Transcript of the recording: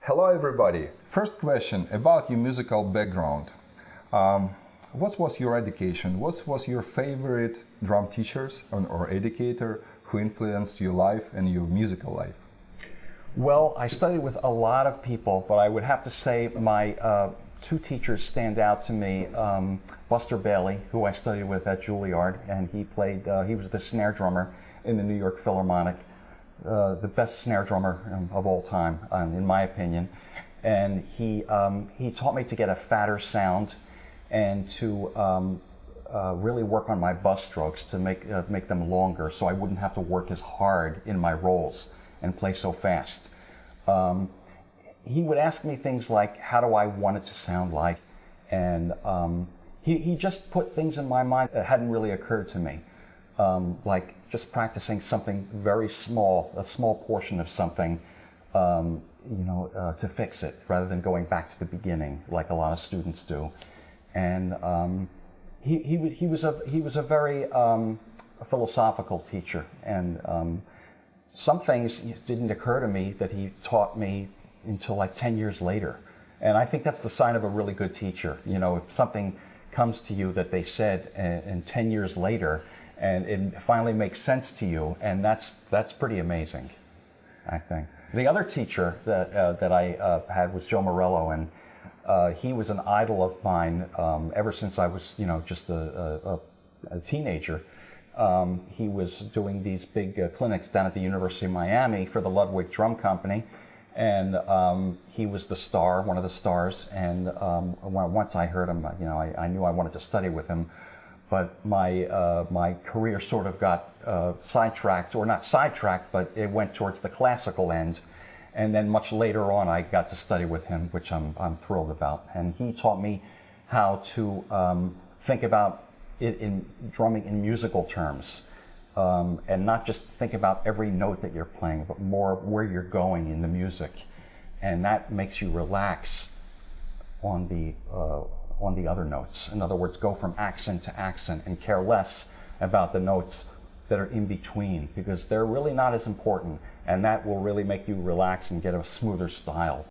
Hello everybody! First question about your musical background. What was your education? What was your favorite drum teachers or educator who influenced your life and your musical life? Well, I studied with a lot of people, but I would have to say my two teachers stand out to me. Buster Bailey, who I studied with at Juilliard, and he was the snare drummer in the New York Philharmonic, the best snare drummer of all time, in my opinion. And he taught me to get a fatter sound and to really work on my bus strokes to make them longer, so I wouldn't have to work as hard in my rolls and play so fast. He would ask me things like, how do I want it to sound like? And he just put things in my mind that hadn't really occurred to me. Like just practicing something very small, a small portion of something, to fix it, rather than going back to the beginning like a lot of students do. And he was a very philosophical teacher, and some things didn't occur to me that he taught me until like 10 years later. And I think that's the sign of a really good teacher. You know, if something comes to you that they said and 10 years later, and it finally makes sense to you, and that's pretty amazing, I think. The other teacher that I had was Joe Morello, and he was an idol of mine ever since I was, just a teenager. He was doing these big clinics down at the University of Miami for the Ludwig Drum Company, and he was the star, one of the stars. And once I heard him, I knew I wanted to study with him. But my career sort of got sidetracked, or not sidetracked, but it went towards the classical end. And then much later on, I got to study with him, which I'm thrilled about. And he taught me how to think about it in drumming in musical terms, and not just think about every note that you're playing, but more where you're going in the music. And that makes you relax on the other notes. In other words, go from accent to accent and care less about the notes that are in between, because they're really not as important, and that will really make you relax and get a smoother style.